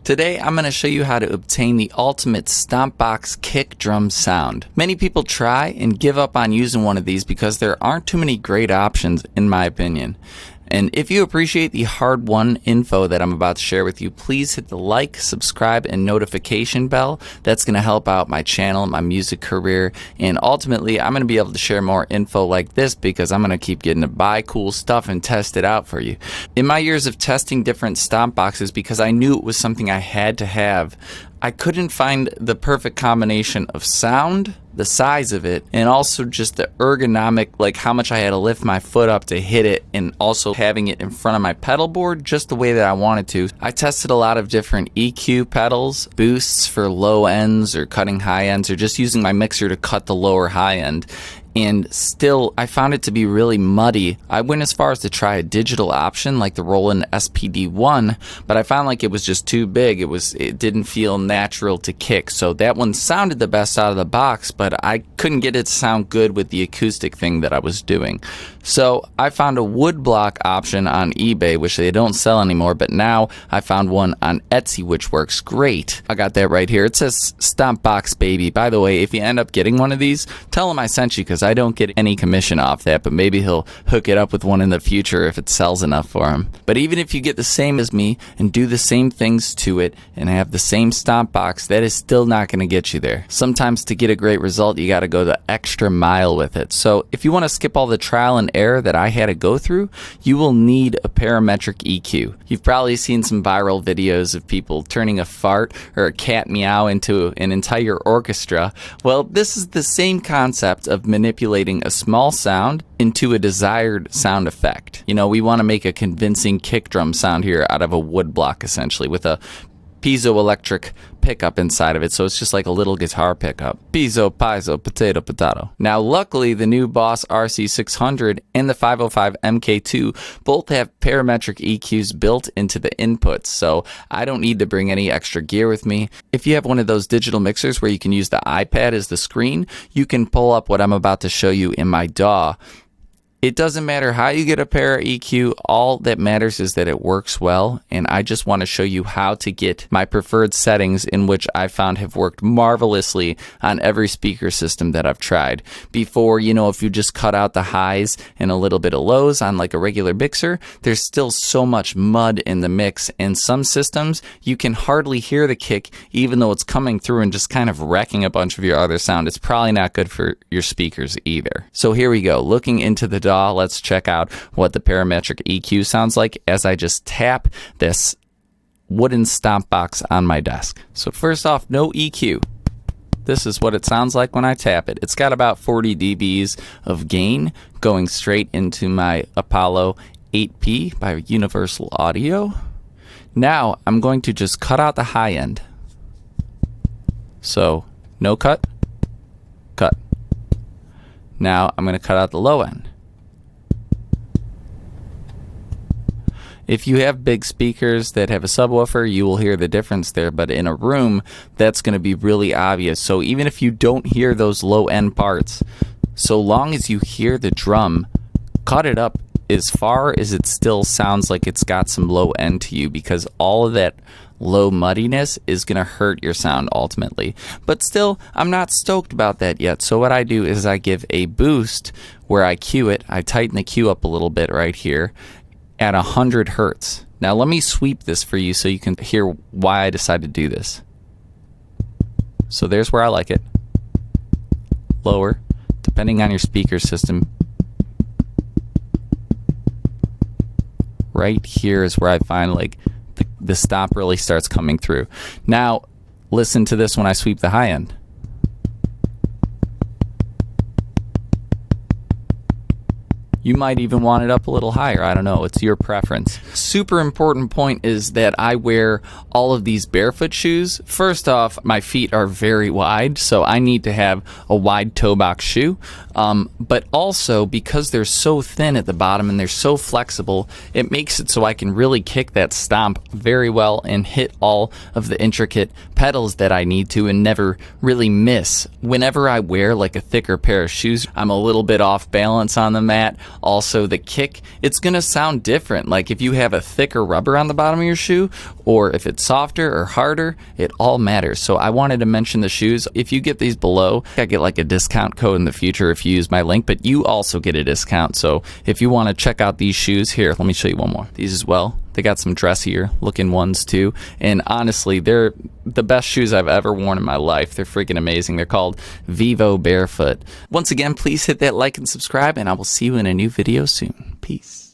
Today I'm going to show you how to obtain the ultimate Stomp Box kick drum sound. Many people try and give up on using one of these because there aren't too many great options in my opinion. And if you appreciate the hard-won info that I'm about to share with you, please hit the like, subscribe, and notification bell. That's going to help out my channel, my music career, and ultimately I'm going to be able to share more info like this because I'm going to keep getting to buy cool stuff and test it out for you. In my years of testing different Stomp Boxes, because I knew it was something I had to have, I couldn't find the perfect combination of sound, the size of it, and also just the ergonomic, like how much I had to lift my foot up to hit it, and also having it in front of my pedal board just the way that I wanted to. I tested a lot of different EQ pedals, boosts for low ends or cutting high ends, or just using my mixer to cut the lower high end. And still, I found it to be really muddy. I went as far as to try a digital option like the Roland SPD-1, but I found like it was just too big. It didn't feel natural to kick. So that one sounded the best out of the box, but I couldn't get it to sound good with the acoustic thing that I was doing. So I found a wood block option on eBay, which they don't sell anymore, but now I found one on Etsy, which works great. I got that right here. It says Stomp Box Baby. By the way, if you end up getting one of these, tell them I sent you because I don't get any commission off that, but maybe he'll hook it up with one in the future if it sells enough for him. But even if you get the same as me and do the same things to it and have the same Stomp Box, that is still not going to get you there. Sometimes to get a great result, you got to go the extra mile with it. So if you want to skip all the trial and error that I had to go through, you will need a parametric EQ. You've probably seen some viral videos of people turning a fart or a cat meow into an entire orchestra. Well, this is the same concept of manipulating a small sound into a desired sound effect. You know, we want to make a convincing kick drum sound here out of a wood block, essentially, with a piezoelectric pickup inside of it, so it's just like a little guitar pickup. Piezo, piezo, potato, potato. Now, luckily, the new Boss RC600 and the 505 MK2 both have parametric EQs built into the inputs, so I don't need to bring any extra gear with me. If you have one of those digital mixers where you can use the iPad as the screen, you can pull up what I'm about to show you in my DAW. It doesn't matter how you get a para EQ, all that matters is that it works well, and I just want to show you how to get my preferred settings in which I found have worked marvelously on every speaker system that I've tried. Before, you know, if you just cut out the highs and a little bit of lows on like a regular mixer, there's still so much mud in the mix, and some systems you can hardly hear the kick even though it's coming through and just kind of wrecking a bunch of your other sound. It's probably not good for your speakers either. So here we go, looking into the DAW. Let's check out what the parametric EQ sounds like as I just tap this wooden Stomp Box on my desk. So first off, no EQ. This is what it sounds like when I tap it. It's got about 40 dBs of gain going straight into my Apollo 8P by Universal Audio. Now I'm going to just cut out the high end. So no cut, cut. Now I'm going to cut out the low end. If you have big speakers that have a subwoofer, you will hear the difference there, but in a room, that's going to be really obvious. So even if you don't hear those low end parts, so long as you hear the drum, cut it up as far as it still sounds like it's got some low end to you, because all of that low muddiness is going to hurt your sound ultimately. But still, I'm not stoked about that yet. So what I do is I give a boost where I cue it. I tighten the cue up a little bit right here at 100 hertz. Now let me sweep this for you so you can hear why I decided to do this. So there's where I like it. Lower, depending on your speaker system. Right here is where I find like the stop really starts coming through. Now listen to this when I sweep the high end. You might even want it up a little higher. I don't know. It's your preference. Super important point is that I wear all of these Barefoot shoes. First off, my feet are very wide, so I need to have a wide toe box shoe. But also, because they're so thin at the bottom and they're so flexible, it makes it so I can really kick that stomp very well and hit all of the intricate pedals that I need to and never really miss. Whenever I wear like a thicker pair of shoes, I'm a little bit off balance on the mat. Also, the kick, it's going to sound different. Like if you have a thicker rubber on the bottom of your shoe, or if it's softer or harder, it all matters. So I wanted to mention the shoes. If you get these below, I get like a discount code in the future if you use my link, but you also get a discount. So if you want to check out these shoes, here, let me show you one more. These as well. They got some dressier looking ones too. And honestly, they're the best shoes I've ever worn in my life. They're freaking amazing. They're called Vivo Barefoot. Once again, please hit that like and subscribe, and I will see you in a new video soon. Peace.